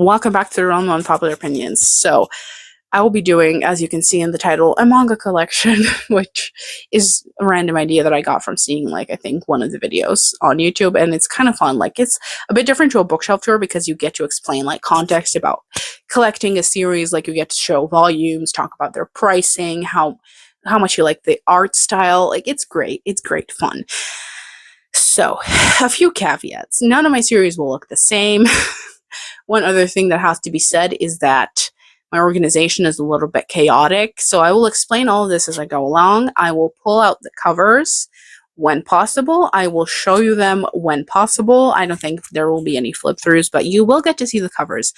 Welcome back to the realm of unpopular opinions. So, I will be doing, as you can see in the title, a manga collection, which is a random idea that I got from seeing, like, I think one of the videos on YouTube, and it's kind of fun. Like, it's a bit different to a bookshelf tour because you get to explain, like, context about collecting a series. Like, you get to show volumes, talk about their pricing, how much you like the art style. Like, it's great. It's great fun. So, a few caveats. None of my series will look the same. One other thing that has to be said is that my organization is a little bit chaotic, so I will explain all of this as I go along. I will pull out the covers when possible. I will show you them when possible. I don't think there will be any flip-throughs, but you will get to see the covers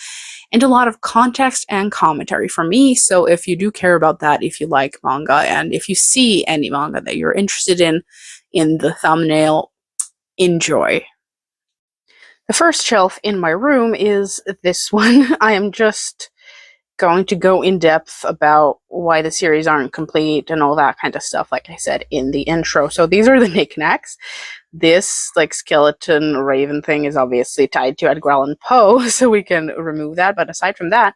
and a lot of context and commentary from me. So if you do care about that, if you like manga, and if you see any manga that you're interested in the thumbnail, enjoy. The first shelf in my room is this one. I am just going to go in depth about why the series aren't complete and all that kind of stuff, like I said in the intro. So these are the knickknacks. This like skeleton raven thing is obviously tied to Edgar Allan Poe, so we can remove that. But aside from that,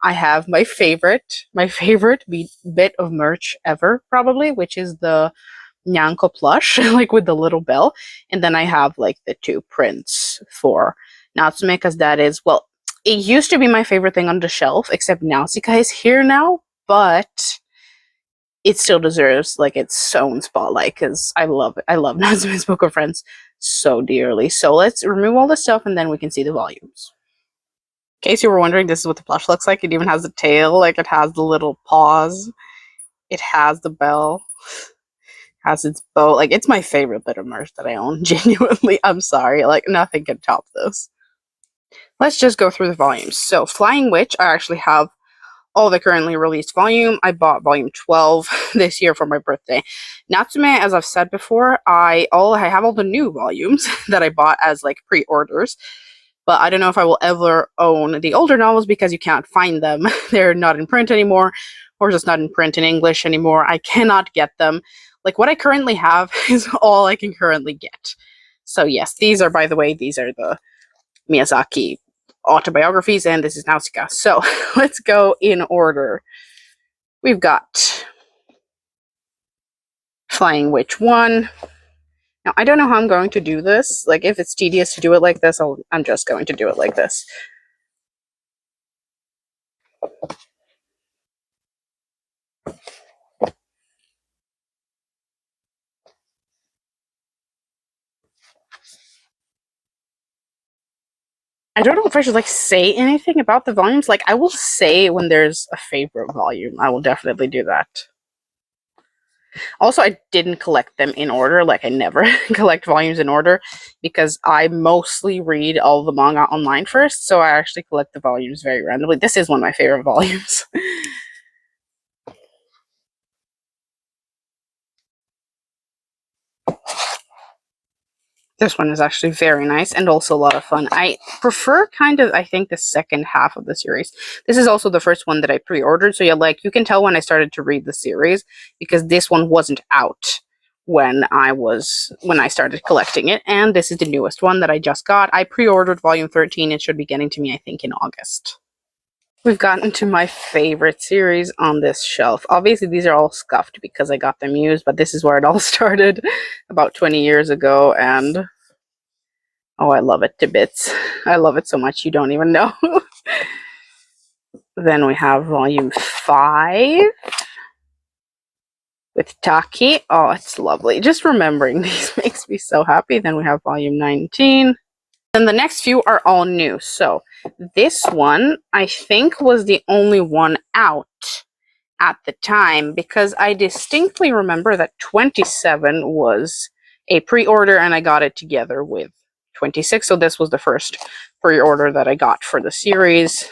I have my favorite bit of merch ever, probably, which is the Nyanko plush, like with the little bell. And then I have like the two prints for Natsume, because that is, well, it used to be my favorite thing on the shelf, except Nausicaa is here now, but it still deserves like its own spotlight because I love it. I love Natsume's Book of Friends so dearly. So let's remove all the stuff and then we can see the volumes. In case you were wondering, this is what the plush looks like. It even has the tail, like it has the little paws. It has the bell. Has its bow. Like, it's my favorite bit of merch that I own. Genuinely, I'm sorry. Like, nothing can top this. Let's just go through the volumes. So, Flying Witch, I actually have all the currently released volume. I bought volume 12 this year for my birthday. Natsume, as I've said before, I have all the new volumes that I bought as like pre-orders. But I don't know if I will ever own the older novels because you can't find them. They're not in print anymore, or just not in print in English anymore. I cannot get them. Like, what I currently have is all I can currently get. So yes, these are, by the way, these are the Miyazaki autobiographies, and this is Nausicaa. So let's go in order. We've got Flying Witch 1. Now, I don't know how I'm going to do this. Like, if it's tedious to do it like this, I'm just going to do it like this. I don't know if I should, like, say anything about the volumes. Like, I will say when there's a favorite volume. I will definitely do that. Also, I didn't collect them in order. Like, I never collect volumes in order because I mostly read all the manga online first, so I actually collect the volumes very randomly. This is one of my favorite volumes. This one is actually very nice and also a lot of fun. I prefer kind of, I think, the second half of the series. This is also the first one that I pre-ordered. So yeah, like, you can tell when I started to read the series because this one wasn't out when I started collecting it. And this is the newest one that I just got. I pre-ordered volume 13. It should be getting to me, I think, in August. We've gotten to my favorite series on this shelf. Obviously, these are all scuffed because I got them used, but this is where it all started about 20 years ago, and oh, I love it to bits. I love it so much you don't even know. Then we have volume 5 with Taki. Oh, it's lovely. Just remembering these makes me so happy. Then we have volume 19. And the next few are all new. So this one, I think, was the only one out at the time because I distinctly remember that 27 was a pre-order and I got it together with 26. So this was the first pre-order that I got for the series.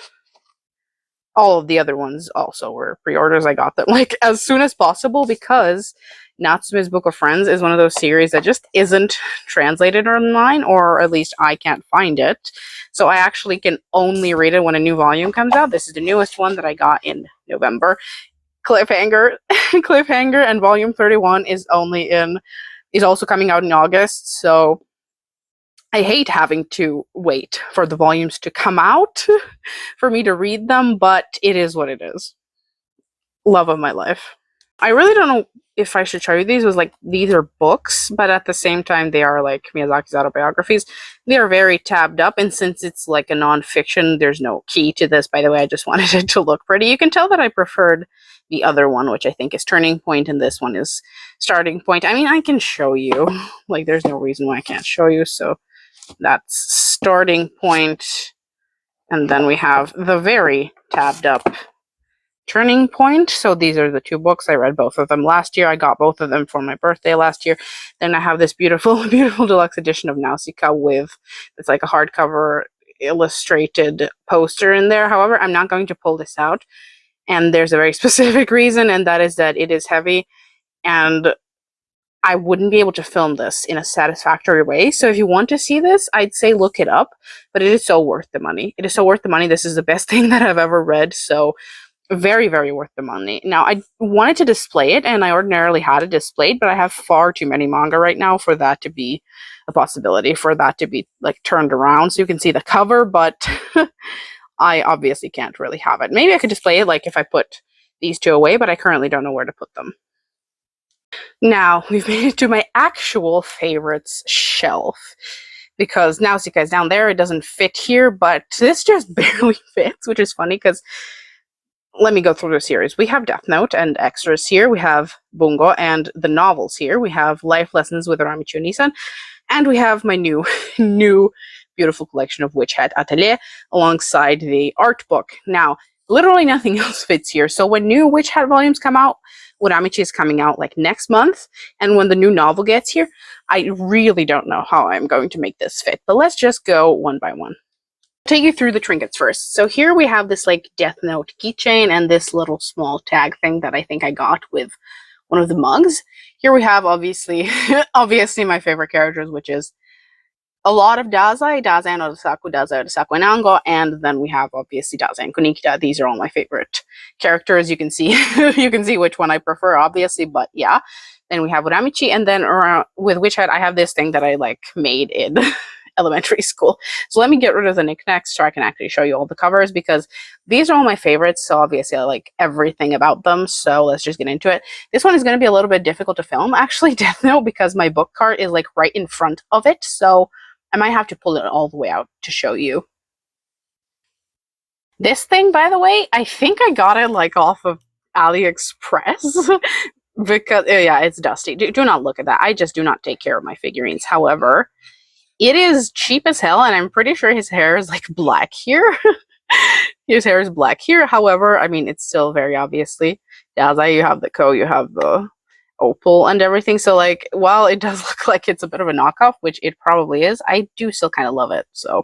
All of the other ones also were pre-orders. I got them like as soon as possible because Natsume's Book of Friends is one of those series that just isn't translated online, or at least I can't find it. So I actually can only read it when a new volume comes out. This is the newest one that I got in November. Cliffhanger, and volume 31 is also coming out in August. So I hate having to wait for the volumes to come out for me to read them, but it is what it is. Love of my life. I really don't know if I should show you these. These are books, but at the same time they are like Miyazaki's autobiographies. They are very tabbed up, and since it's like a non-fiction, there's no key to this. By the way, I just wanted it to look pretty. You can tell that I preferred the other one, which I think is Turning Point, and this one is Starting Point. I mean, I can show you. Like, there's no reason why I can't show you. So that's Starting Point, and then we have the very tabbed up Turning Point. So these are the two books. I read both of them last year. I got both of them for my birthday last year. Then I have this beautiful, beautiful deluxe edition of Nausicaa with, it's like a hardcover illustrated poster in there. However, I'm not going to pull this out. And there's a very specific reason, and that is that it is heavy, and I wouldn't be able to film this in a satisfactory way. So if you want to see this, I'd say look it up, but it is so worth the money. It is so worth the money. This is the best thing that I've ever read. So very, very worth the money. Now, I wanted to display it, and I ordinarily had it displayed, but I have far too many manga right now for that to be a possibility, for that to be like turned around so you can see the cover, but I obviously can't really have it. Maybe I could display it like if I put these two away, but I currently don't know where to put them. Now, we've made it to my actual favorites shelf, because Nausicaa is down there. It doesn't fit here, but this just barely fits, which is funny because let me go through the series. We have Death Note and extras here. We have Bungo and the novels here. We have Life Lessons with Ramichu Nisan. And we have my new beautiful collection of Witch Hat Atelier alongside the art book. Now, literally nothing else fits here. So when new Witch Hat volumes come out, Uramichi is coming out like next month. And when the new novel gets here, I really don't know how I'm going to make this fit. But let's just go one by one. Take you through the trinkets first. So here we have this like Death Note keychain and this little small tag thing that I think I got with one of the mugs. Here we have obviously my favorite characters, which is a lot of Dazai no Saku, Dazai no Saku and Ango, and then we have obviously Dazai and Kunikita. These are all my favorite characters. You can see you can see which one I prefer, obviously, but yeah. Then we have Uramichi, and then with Witch Hat, I have this thing that I like made in elementary school. So let me get rid of the knickknacks so I can actually show you all the covers, because these are all my favorites. So obviously I like everything about them. So let's just get into it. This one is going to be a little bit difficult to film, actually, Death Note, because my book cart is like right in front of it. So I might have to pull it all the way out to show you. This thing, by the way, I think I got it like off of AliExpress because yeah, it's dusty. Do not look at that. I just do not take care of my figurines. However, it is cheap as hell, and I'm pretty sure his hair is like black here. His hair is black here. However, I mean, it's still very obviously Dazai. You have the Ko, you have the opal and everything. So like, while it does look like it's a bit of a knockoff, which it probably is, I do still kind of love it. So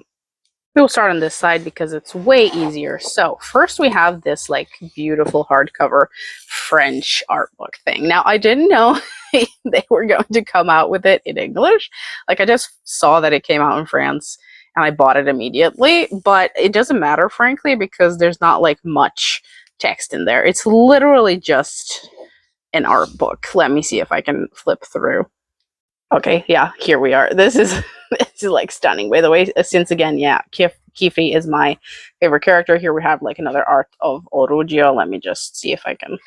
we'll start on this side because it's way easier. So first we have this like beautiful hardcover French art book thing. Now I didn't know they were going to come out with it in English. Like I just saw that it came out in France and I bought it immediately, but it doesn't matter, frankly, because there's not like much text in there. It's literally just an art book. Let me see if I can flip through. Okay, yeah, here we are. This is like stunning. By the way, since again, yeah, Kifi is my favorite character. Here we have like another art of Orugio. Let me just see if I can.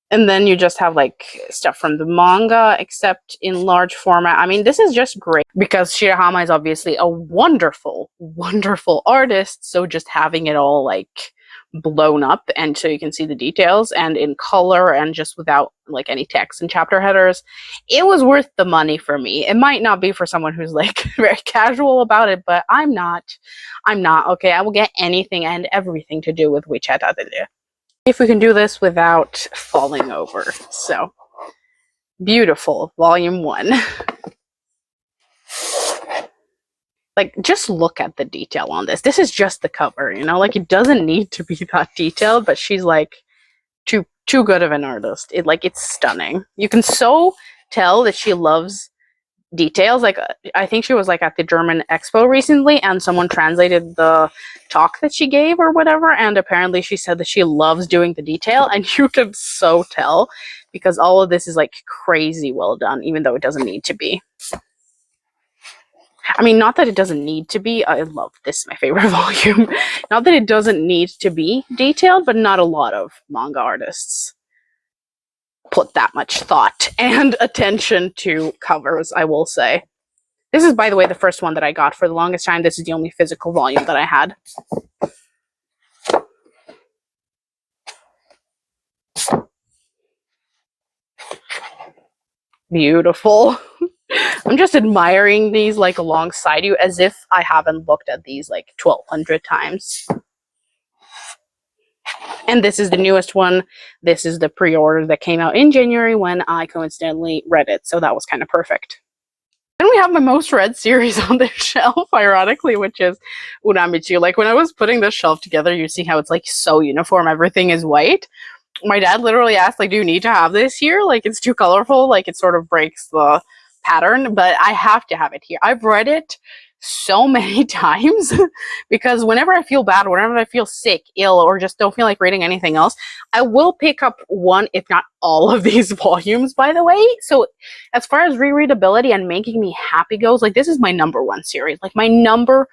And then you just have like stuff from the manga, except in large format. I mean, this is just great because Shirahama is obviously a wonderful, wonderful artist. So just having it all like blown up and so you can see the details and in color and just without like any text and chapter headers, it was worth the money for me. It might not be for someone who's like very casual about it, but I'm not. Okay, I will get anything and everything to do with Witch Hat Atelier if we can do this without falling over. So beautiful, volume 1. Like, just look at the detail on this. This is just the cover, you know? Like, it doesn't need to be that detailed, but she's, like, too good of an artist. It's stunning. You can so tell that she loves details. Like, I think she was, like, at the German Expo recently, and someone translated the talk that she gave or whatever, and apparently she said that she loves doing the detail, and you can so tell, because all of this is, like, crazy well done, even though it doesn't need to be. I mean, not that it doesn't need to be. I love this, my favorite volume. Not that it doesn't need to be detailed, but not a lot of manga artists put that much thought and attention to covers, I will say. This is, by the way, the first one that I got. For the longest time, this is the only physical volume that I had. Beautiful. I'm just admiring these like alongside you as if I haven't looked at these like 1,200 times. And this is the newest one. This is the pre-order that came out in January when I coincidentally read it. So that was kind of perfect. Then we have my most read series on this shelf, ironically, which is Uramichi. Like when I was putting this shelf together, you see how it's like so uniform. Everything is white. My dad literally asked, like, do you need to have this here? Like, it's too colorful. Like, it sort of breaks the pattern, but I have to have it here. I've read it so many times because whenever I feel bad, whenever I feel sick, ill, or just don't feel like reading anything else, I will pick up one, if not all of these volumes, by the way. So as far as rereadability and making me happy goes, like this is my #1 series, like my #1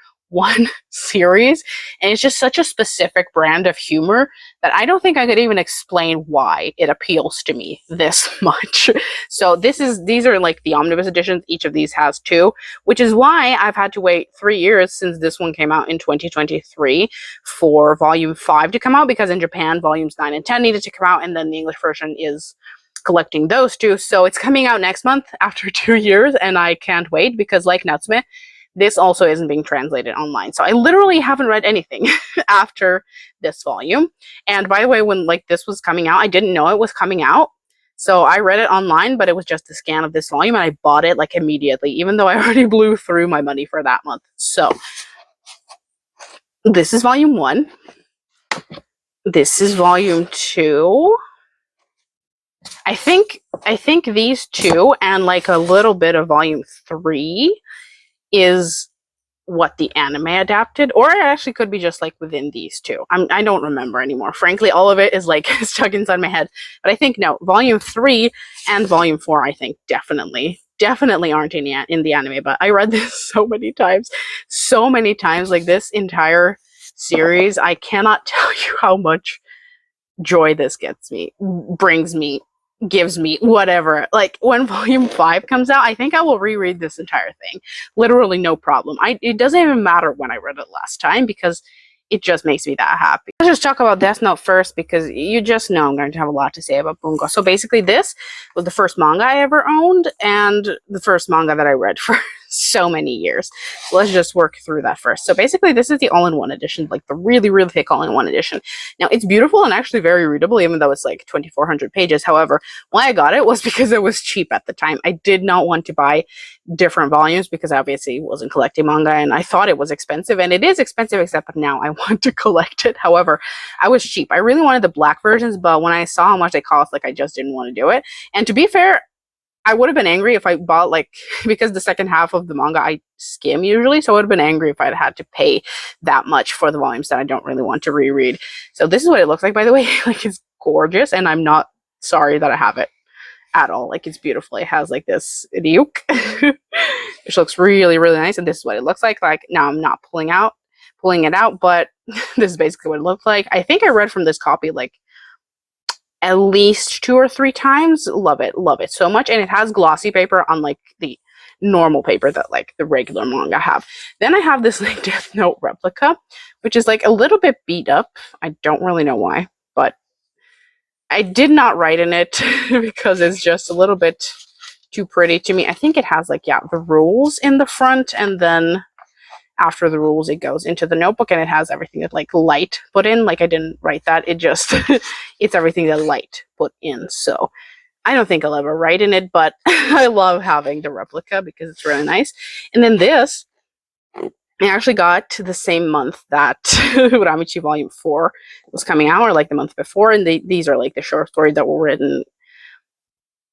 series, and it's just such a specific brand of humor that I don't think I could even explain why it appeals to me this much. So these are like the omnibus editions. Each of these has 2, which is why I've had to wait 3 years since this one came out in 2023 for volume 5 to come out, because in Japan volumes 9 and 10 needed to come out, and then the English version is collecting those 2. So it's coming out next month after 2 years, and I can't wait because, like Natsume, this also isn't being translated online. So I literally haven't read anything after this volume. And by the way, when like this was coming out, I didn't know it was coming out. So I read it online, but it was just a scan of this volume and I bought it like immediately, even though I already blew through my money for that month. So this is volume 1. This is volume 2. I think these 2 and like a little bit of volume 3 is what the anime adapted, or it actually could be just like within these 2. I don't remember anymore. Frankly, all of it is like stuck inside my head. But I think no, volume 3 and volume 4, I think definitely aren't in the anime. But I read this so many times. Like this entire series, I cannot tell you how much joy this gets me, brings me, gives me, whatever. Like when volume 5 comes out, I think I will reread this entire thing. Literally no problem. It doesn't even matter when I read it last time because it just makes me that happy. Let's just talk about Death Note first because you just know I'm going to have a lot to say about Bungo. So basically this was the first manga I ever owned and the first manga that I read for so many years. So let's just work through that first. So basically this is the all-in-one edition, like the really, really thick all-in-one edition. Now it's beautiful and actually very readable, even though it's like 2,400 pages. However, why I got it was because it was cheap at the time. I did not want to buy different volumes because I obviously wasn't collecting manga and I thought it was expensive, and it is expensive, except now I want to collect it. However, I was cheap. I really wanted the black versions, but when I saw how much they cost, like I just didn't want to do it. And to be fair, I would have been angry if I bought like, because the second half of the manga I skim usually, so I would have been angry if I'd had to pay that much for the volumes that I don't really want to reread. So this is what it looks like, by the way. Like it's gorgeous, and I'm not sorry that I have it at all. Like it's beautiful. It has like this ryuk, which looks really, really nice, and this is what it looks like. Like now I'm not pulling it out, but this is basically what it looked like. I think I read from this copy like at least 2 or 3 times. Love it so much. And it has glossy paper unlike the normal paper that like the regular manga have. Then I have this like Death Note replica, which is like a little bit beat up. I don't really know why, but I did not write in it because it's just a little bit too pretty to me. I think it has like, yeah, the rules in the front, and then after the rules it goes into the notebook, and it has everything that like Light put in. Like I didn't write that, it just it's everything that Light put in. So I don't think I'll ever write in it, but I love having the replica because it's really nice. And then this I actually got the same month that Uramichi Volume 4 was coming out, or like the month before, and these are like the short stories that were written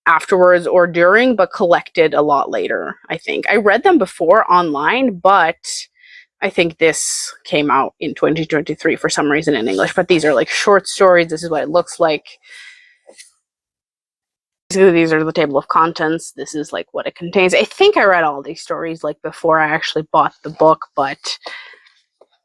afterwards or during, but collected a lot later, I think. I read them before online, but I think this came out in 2023 for some reason in English. But these are like short stories. This is what it looks like. Basically, these are the table of contents. This is like what it contains. I think I read all these stories like before I actually bought the book, but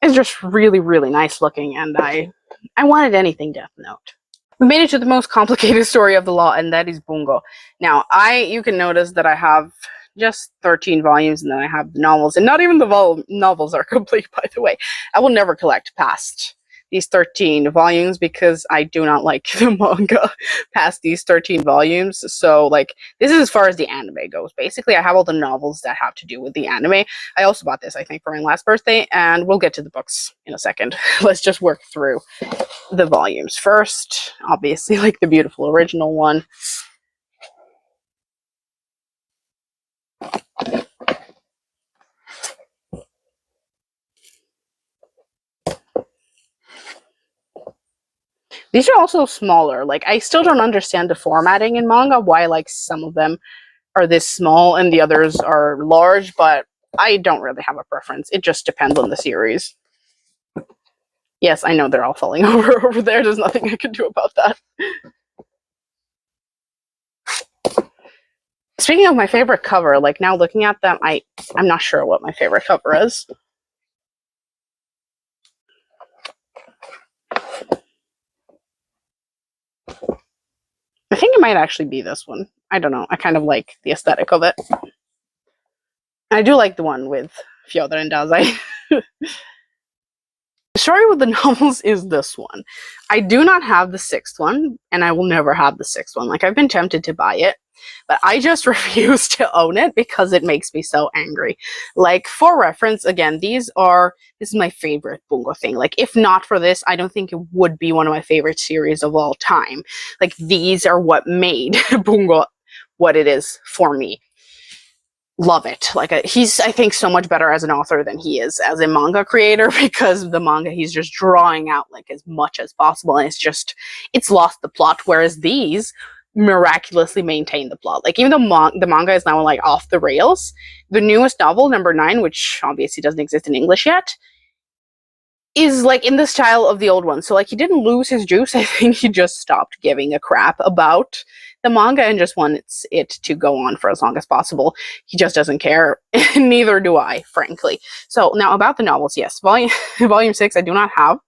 it's just really, really nice looking, and I wanted anything Death Note. We made it to the most complicated story of the law, and that is Bungo. Now, you can notice that I have just 13 volumes, and then I have the novels, and not even the novels are complete, by the way. I will never collect past these 13 volumes because I do not like the manga past these 13 volumes. So, like, this is as far as the anime goes. Basically, I have all the novels that have to do with the anime. I also bought this, I think, for my last birthday, and we'll get to the books in a second. Let's just work through the volumes first. Obviously, like the beautiful original one. These are also smaller. Like, I still don't understand the formatting in manga, why like some of them are this small and the others are large, but I don't really have a preference. It just depends on the series. Yes, I know they're all falling over there. There's nothing I can do about that. Speaking of my favorite cover, like now looking at them, I'm not sure what my favorite cover is. I think it might actually be this one. I don't know. I kind of like the aesthetic of it. I do like the one with Fyodor and Dazai. The story with the novels is this one. I do not have the 6th one, and I will never have the 6th one. Like, I've been tempted to buy it, but I just refuse to own it because it makes me so angry. Like, for reference, again, this is my favorite Bungo thing. Like, if not for this, I don't think it would be one of my favorite series of all time. Like, these are what made Bungo what it is for me. Love it. Like, he's, I think, so much better as an author than he is as a manga creator, because the manga, he's just drawing out like as much as possible, and it's lost the plot, whereas these miraculously maintain the plot. Like, even though the manga is now like off the rails, the newest novel, number 9, which obviously doesn't exist in English yet, is like in the style of the old one. So like, he didn't lose his juice. I think he just stopped giving a crap about the manga and just wants it to go on for as long as possible. He just doesn't care. Neither do I, frankly. So now about the novels, yes, volume 6 I do not have.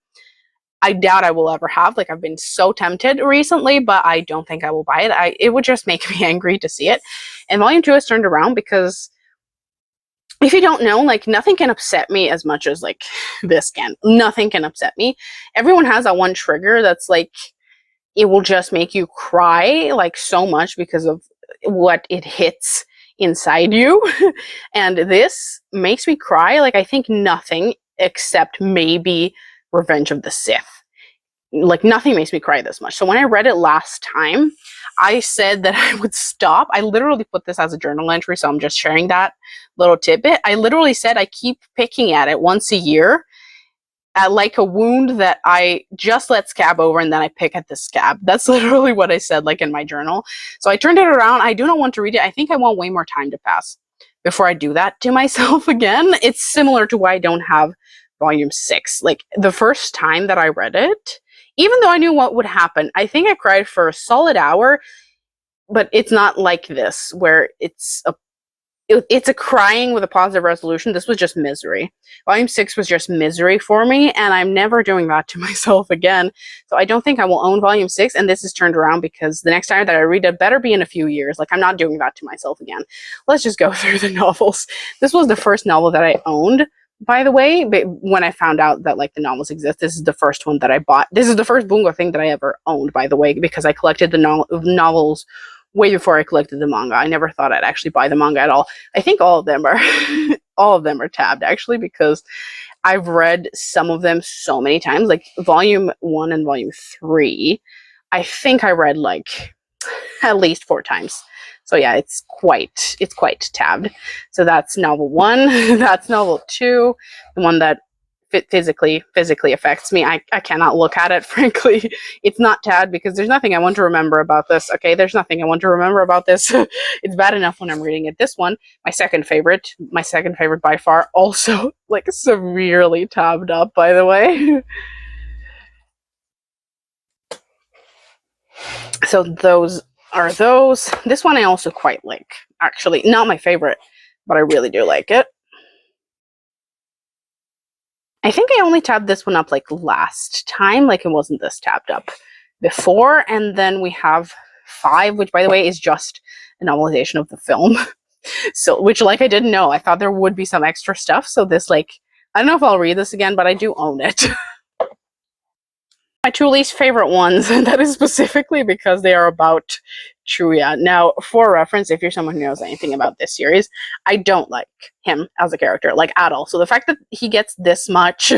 I doubt I will ever have. Like, I've been so tempted recently, but I don't think I will buy it. It would just make me angry to see it. And volume 2 is turned around because, if you don't know, like, nothing can upset me as much as like this can. Nothing can upset me. Everyone has that one trigger that's like, it will just make you cry like so much because of what it hits inside you. And this makes me cry like, I think nothing except maybe Revenge of the Sith. Like, nothing makes me cry this much. So when I read it last time, I said that I would stop. I literally put this as a journal entry, so I'm just sharing that little tidbit. I literally said I keep picking at it once a year, like a wound that I just let scab over, and then I pick at the scab. That's literally what I said, like, in my journal. So I turned it around. I do not want to read it. I think I want way more time to pass before I do that to myself again. It's similar to why I don't have volume 6. Like, the first time that I read it, even though I knew what would happen, I think I cried for a solid hour, but it's not like this, where it's a crying with a positive resolution. This was just misery. Volume 6 was just misery for me, and I'm never doing that to myself again. So I don't think I will own volume 6, and this is turned around because the next time that I read it better be in a few years. Like, I'm not doing that to myself again. Let's just go through the novels. This was the first novel that I owned, by the way. But when I found out that like the novels exist, this is the first one that I bought. This is the first Bungo thing that I ever owned, by the way, because I collected the novels way before I collected the manga. I never thought I'd actually buy the manga at all. I think all of them are all of them are tabbed, actually, because I've read some of them so many times. Like, volume 1 and volume 3, I think I read like at least 4 times. So yeah, it's quite tabbed. So that's novel 1. That's novel 2, the one that physically affects me. I cannot look at it, frankly. It's not tabbed because there's nothing I want to remember about this. Okay, there's nothing I want to remember about this. It's bad enough when I'm reading it. This one, my second favorite by far, also like severely tabbed up, by the way. So those are those. This one I also quite like. Actually, not my favorite, but I really do like it. I think I only tabbed this one up like last time, like it wasn't this tabbed up before. And then we have 5, which by the way is just a novelization of the film. So, which like I didn't know. I thought there would be some extra stuff. So this like, I don't know if I'll read this again, but I do own it. My 2 least favorite ones, and that is specifically because they are about Chuya. Now, for reference, if you're someone who knows anything about this series, I don't like him as a character, like at all. So the fact that he gets this much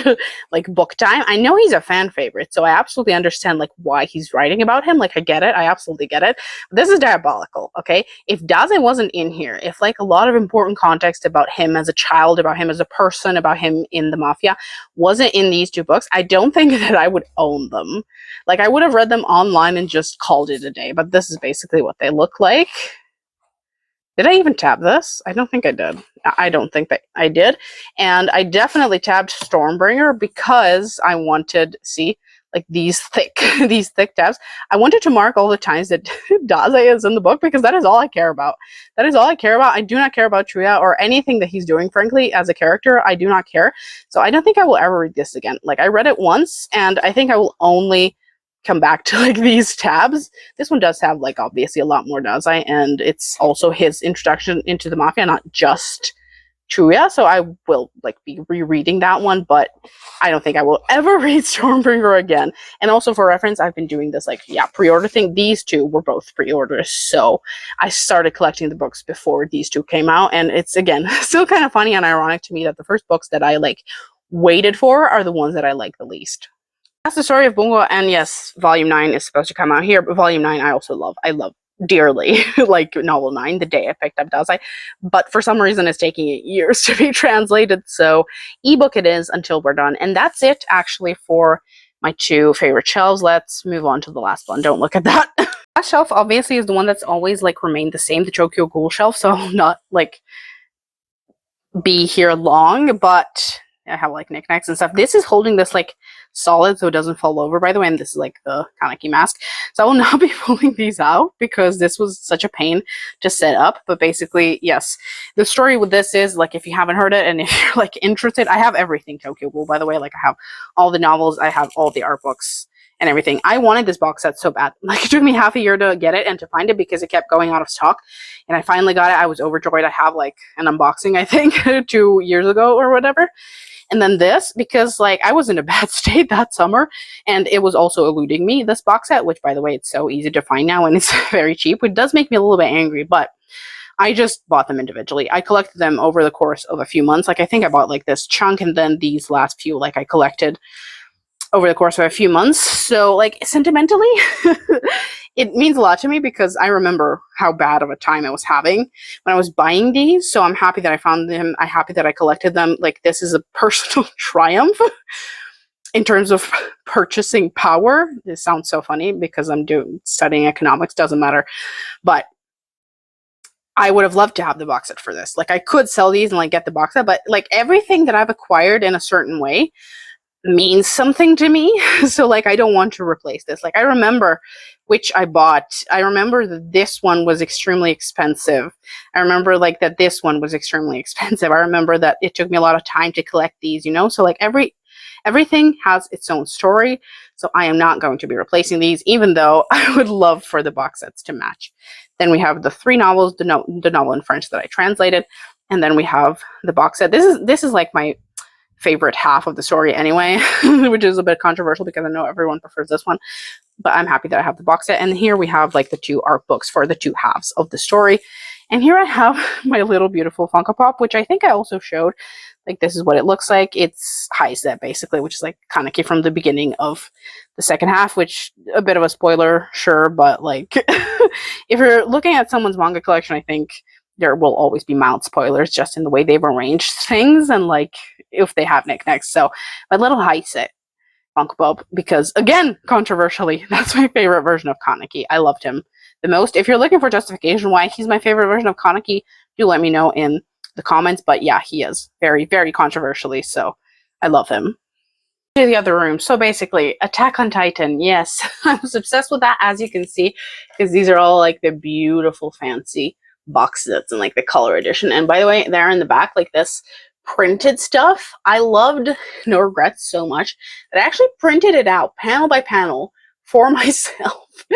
like book time, I know he's a fan favorite, so I absolutely understand like why he's writing about him. Like I get it, I absolutely get it. This is diabolical, okay? If Daze wasn't in here, if like a lot of important context about him as a child, about him as a person, about him in the mafia wasn't in these 2 books, I don't think that I would own them. Like I would have read them online and just called it a day, but this is basically what they look like. Did I even tab this? I don't think I did. I don't think that I did. And I definitely tabbed Stormbringer because I wanted, see, like these thick tabs. I wanted to mark all the times that Daze is in the book because that is all I care about. That is all I care about. I do not care about Chuya or anything that he's doing, frankly, as a character. I do not care. So I don't think I will ever read this again. Like I read it once and I think I will only come back to like these tabs. This one does have like obviously a lot more Daze, and it's also his introduction into the mafia, not just Chuya. So I will like be rereading that one, but I don't think I will ever read Stormbringer again. And also for reference, I've been doing this like pre-order thing. These 2 were both pre-orders, so I started collecting the books before these 2 came out, and it's again still kind of funny and ironic to me that the first books that I like waited for are the ones that I like the least. That's the story of Bungo, and yes, volume 9 is supposed to come out here, but volume 9 I also love. I love dearly, like novel 9, the day I picked up Daze, but for some reason it's taking 8 years to be translated, so ebook it is until we're done. And that's it actually for my 2 favorite shelves. Let's move on to the last one. Don't look at that. Last shelf obviously is the one that's always like remained the same, the Chokyo Ghoul shelf, so I'll not like be here long, but I have like knickknacks and stuff. This is holding this like solid so it doesn't fall over, by the way, and this is like the Kaneki mask. So I will not be pulling these out because this was such a pain to set up. But basically, yes, the story with this is like, if you haven't heard it and if you're like interested, I have everything Tokyo Ghoul, by the way. Like I have all the novels, I have all the art books and everything. I wanted this box set so bad. Like it took me half a year to get it and to find it because it kept going out of stock. And I finally got it. I was overjoyed. I have like an unboxing, I think, 2 years ago or whatever. And then this, because like I was in a bad state that summer and it was also eluding me, this box set, which by the way, it's so easy to find now and it's very cheap, which does make me a little bit angry, but I just bought them individually. I collected them over the course of a few months. Like I think I bought like this chunk and then these last few like I collected over the course of a few months. So like sentimentally, it means a lot to me because I remember how bad of a time I was having when I was buying these. So I'm happy that I found them. I'm happy that I collected them. Like this is a personal triumph in terms of purchasing power. This sounds so funny because I'm studying economics, doesn't matter. But I would have loved to have the box set for this. Like I could sell these and like get the box set, but like everything that I've acquired in a certain way means something to me. So like I don't want to replace this. Like I remember which I bought. I remember that this one was extremely expensive. I remember like that this one was extremely expensive. I remember that it took me a lot of time to collect these, you know? So like everything has its own story. So I am not going to be replacing these, even though I would love for the box sets to match. Then we have the 3 novels, the novel in French that I translated, and then we have the box set. This is like my favorite half of the story anyway, which is a bit controversial because I know everyone prefers this one, but I'm happy that I have the box set. And here we have like the 2 art books for the 2 halves of the story. And here I have my little beautiful Funko Pop, which I think I also showed. Like this is what it looks like. It's Haise basically, which is like Kaneki from the beginning of the second half, which a bit of a spoiler, sure, but like if you're looking at someone's manga collection, I think there will always be mild spoilers just in the way they've arranged things and like if they have knickknacks. So my little Haise Funko Pop, because again, controversially, that's my favorite version of Kaneki. I loved him the most. If you're looking for justification why he's my favorite version of Kaneki, do let me know in the comments. But yeah, he is very, very controversially, so I love him. to the other room. So basically, Attack on Titan. Yes, I was obsessed with that, as you can see, because these are all like the beautiful, fancy box sets and like the color edition. And by the way, there in the back, like this printed stuff, I loved No Regrets so much that I actually printed it out panel by panel for myself.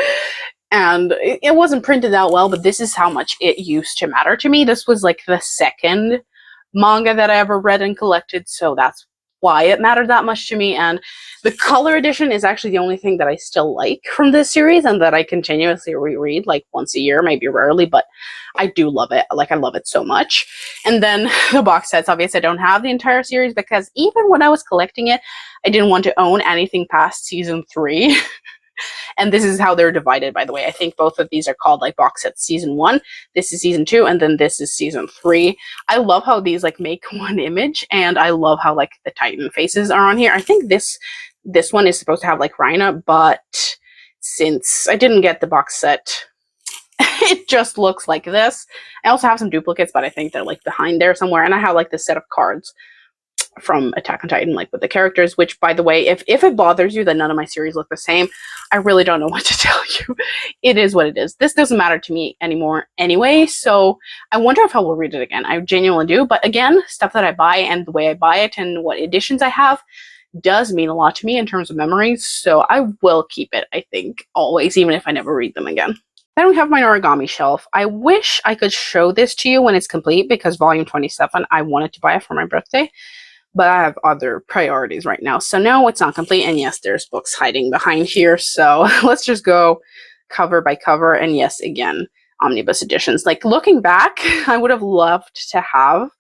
And it wasn't printed out well, but this is how much it used to matter to me. This was like the second manga that I ever read and collected, so that's why it mattered that much to me. And the color edition is actually the only thing that I still like from this series and that I continuously reread like once a year, maybe rarely, but I do love it. Like, I love it so much. And then the box sets, obviously I don't have the entire series because even when I was collecting it, I didn't want to own anything past season 3. And this is how they're divided, by the way. I think both of these are called like box sets season 1. This is season 2, and then this is season 3. I love how these like make one image, and I love how like the Titan faces are on here. I think this one is supposed to have like Reina, but since I didn't get the box set, it just looks like this. I also have some duplicates, but I think they're like behind there somewhere. And I have like this set of cards from Attack on Titan, like with the characters, which, by the way, if it bothers you that none of my series look the same, I really don't know what to tell you. It is what it is. This doesn't matter to me anymore anyway, so I wonder if I will read it again. I genuinely do, but again, stuff that I buy and the way I buy it and what editions I have does mean a lot to me in terms of memories, so I will keep it, I think, always, even if I never read them again. Then we have my origami shelf. I wish I could show this to you when it's complete, because volume 27, I wanted to buy it for my birthday, but I have other priorities right now. So no, it's not complete. And yes, there's books hiding behind here. So let's just go cover by cover. And yes, again, omnibus editions. Like, looking back, I would have loved to have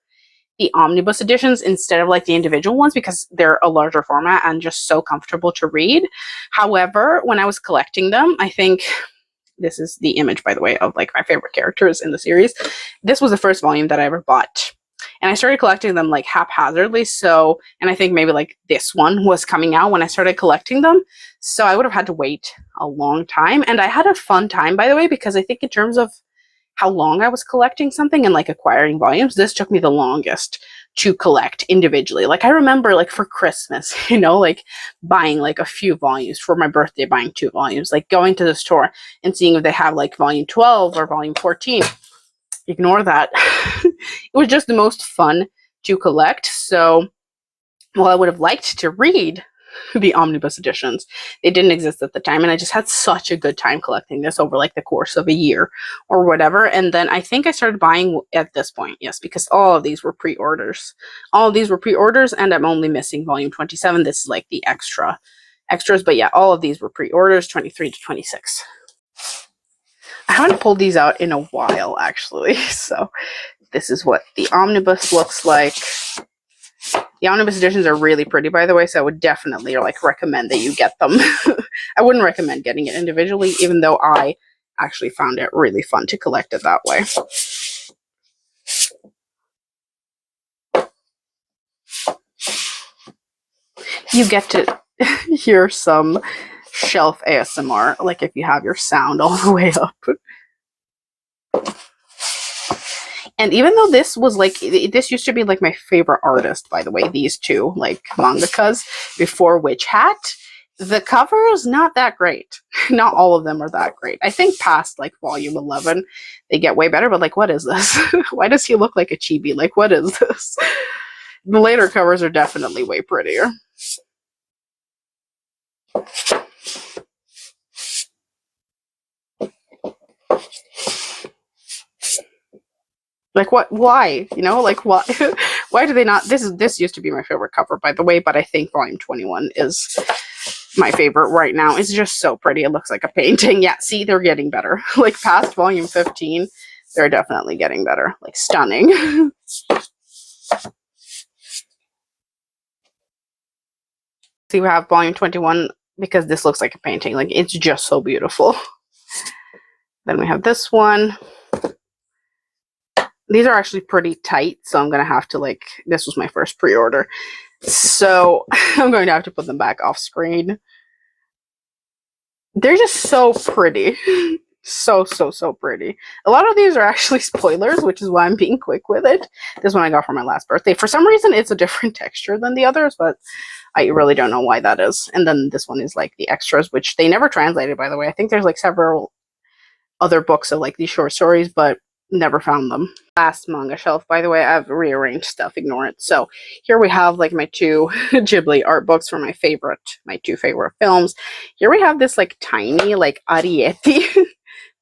the omnibus editions instead of like the individual ones, because they're a larger format and just so comfortable to read. However, when I was collecting them, I think this is the image, by the way, of like my favorite characters in the series. This was the first volume that I ever bought. And I started collecting them like haphazardly. So, and I think maybe like this one was coming out when I started collecting them. So I would have had to wait a long time. And I had a fun time, by the way, because I think in terms of how long I was collecting something and like acquiring volumes, this took me the longest to collect individually. Like, I remember like for Christmas, you know, like buying like a few volumes, for my birthday buying 2 volumes, like going to the store and seeing if they have like volume 12 or volume 14. Ignore that. It was just the most fun to collect. So while I would have liked to read the omnibus editions, they didn't exist at the time, and I just had such a good time collecting this over like the course of a year or whatever. And then I think I started buying at this point, yes, because all of these were pre-orders. All of these were pre-orders, and I'm only missing volume 27. This is like the extras, but yeah, all of these were pre-orders, 23 to 26. I haven't pulled these out in a while, actually, so this is what the omnibus looks like. The omnibus editions are really pretty, by the way, so I would definitely like recommend that you get them. I wouldn't recommend getting it individually, even though I actually found it really fun to collect it that way. You get to hear some shelf ASMR, like if you have your sound all the way up. And even though this was like, this used to be like my favorite artist, by the way, these two like mangakas before Witch Hat, the cover is not that great. Not all of them are that great. I think past like volume 11, they get way better, but like, what is this? Why does he look like a chibi? Like, what is this? The later covers are definitely way prettier. Like, what? Why? You know, like, why? Why do they not? This used to be my favorite cover, by the way, but I think volume 21 is my favorite right now. It's just so pretty. It looks like a painting. Yeah, see, they're getting better. Like, past volume 15, they're definitely getting better. Like, stunning. See, we have volume 21 because this looks like a painting. Like, it's just so beautiful. Then we have this one. These are actually pretty tight, so I'm going to have to, like, this was my first pre-order. So I'm going to have to put them back off screen. They're just so pretty. So, so, so pretty. A lot of these are actually spoilers, which is why I'm being quick with it. This one I got for my last birthday. For some reason, it's a different texture than the others, but I really don't know why that is. And then this one is like the extras, which they never translated, by the way. I think there's like several other books of like these short stories, but never found them. Last manga shelf, by the way, I've rearranged stuff, ignore it. So here we have like my two Ghibli art books for my two favorite films. Here we have this like tiny like Ariete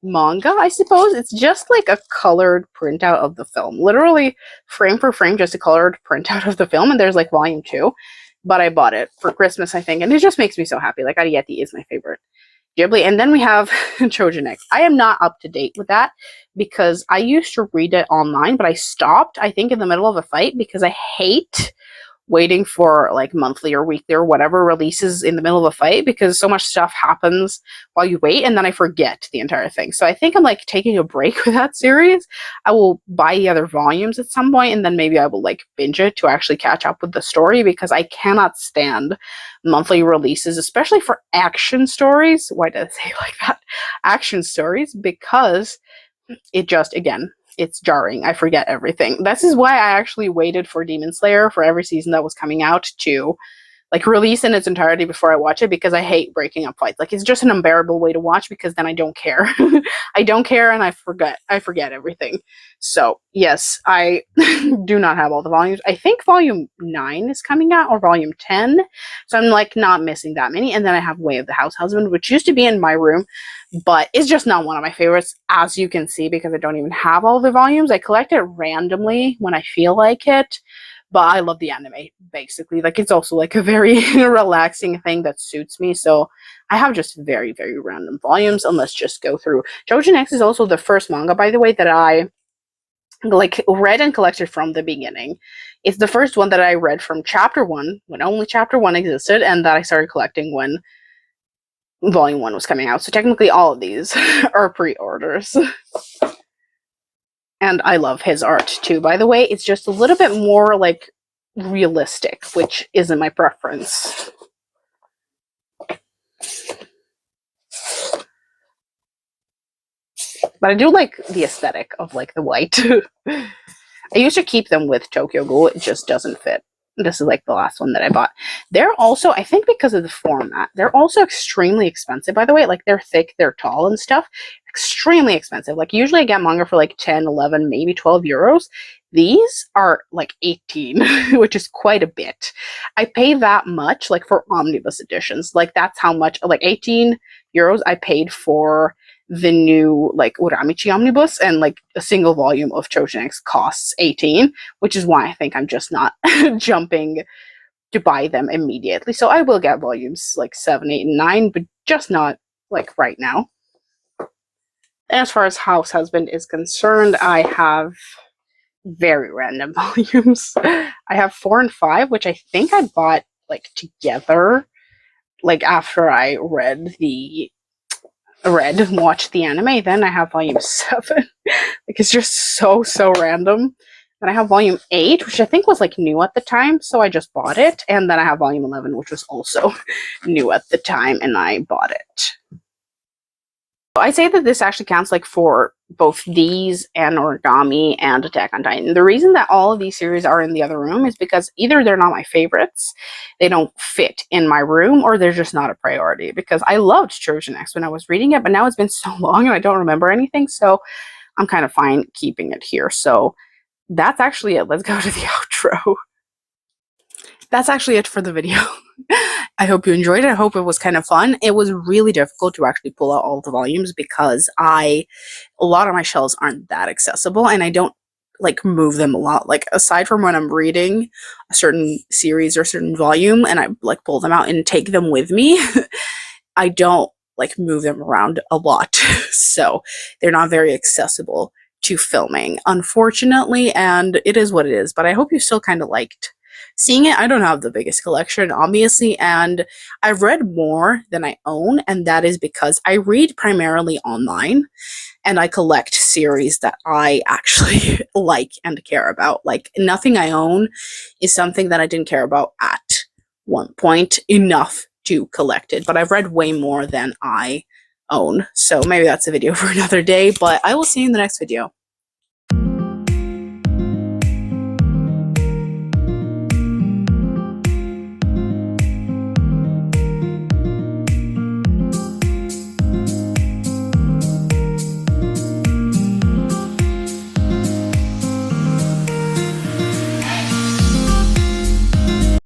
manga, I suppose. It's just like a colored printout of the film, literally frame for frame, just a colored printout of the film. And there's like volume 2, but I bought it for Christmas, I think, and it just makes me so happy. Like Ariete is my favorite Ghibli. And then we have Trojan X. I am not up to date with that because I used to read it online, but I stopped, I think, in the middle of a fight because I hate waiting for like monthly or weekly or whatever releases in the middle of a fight because so much stuff happens while you wait and then I forget the entire thing. So I think I'm like taking a break with that series. I will buy the other volumes at some point and then maybe I will like binge it to actually catch up with the story because I cannot stand monthly releases, especially for action stories. Why did I say it like that? Action stories, because it just, again, it's jarring. I forget everything. This is why I actually waited for Demon Slayer for every season that was coming out to like release in its entirety before I watch it because I hate breaking up fights. Like it's just an unbearable way to watch because then I don't care. I don't care and I forget everything. So yes, I do not have all the volumes. I think volume 9 is coming out or volume 10. So I'm like not missing that many. And then I have Way of the House Husband, which used to be in my room, but it's just not one of my favorites, as you can see, because I don't even have all the volumes. I collect it randomly when I feel like it. But I love the anime, basically. Like, it's also, like, a very relaxing thing that suits me. So I have just very, very random volumes, and let's just go through. Trojan X is also the first manga, by the way, that I, like, read and collected from the beginning. It's the first one that I read from chapter 1, when only chapter 1 existed, and that I started collecting when volume 1 was coming out. So technically all of these are pre-orders. And I love his art too, by the way. It's just a little bit more like realistic, which isn't my preference. But I do like the aesthetic of like the white. I used to keep them with Tokyo Ghoul. It just doesn't fit. This is like the last one that I bought. They're also, I think because of the format, they're also extremely expensive, by the way. Like they're thick, they're tall and stuff. Extremely expensive. Like usually I get manga for like 10, 11, maybe 12 euros. These are like 18, which is quite a bit. I pay that much like for omnibus editions. Like that's how much, like 18 euros I paid for the new like Uramichi omnibus, and like a single volume of Trojan X costs 18, which is why I think I'm just not jumping to buy them immediately. So I will get volumes like 7, 8, and 9, but just not like right now. And as far as House Husband is concerned, I have very random volumes. I have 4 and 5, which I think I bought like together, like after I watched the anime. Then I have volume 7. Like it's just so random. Then I have volume 8, which I think was like new at the time, so I just bought it. And then I have volume 11, which was also new at the time, and I bought it. I say that this actually counts like for both these and Origami and Attack on Titan. The reason that all of these series are in the other room is because either they're not my favorites, they don't fit in my room, or they're just not a priority. Because I loved Trojan X when I was reading it, but now it's been so long and I don't remember anything, so I'm kind of fine keeping it here. So that's actually it. Let's go to the outro. That's actually it for the video. I hope you enjoyed it. I hope it was kind of fun. It was really difficult to actually pull out all the volumes because a lot of my shelves aren't that accessible and I don't like move them a lot. Like aside from when I'm reading a certain series or certain volume and I like pull them out and take them with me, I don't like move them around a lot. So they're not very accessible to filming, unfortunately, and it is what it is. But I hope you still kind of liked seeing it. I don't have the biggest collection, obviously, and I've read more than I own, and that is because I read primarily online, and I collect series that I actually like and care about. Like, nothing I own is something that I didn't care about at one point enough to collect it, but I've read way more than I own. So maybe that's a video for another day, but I will see you in the next video.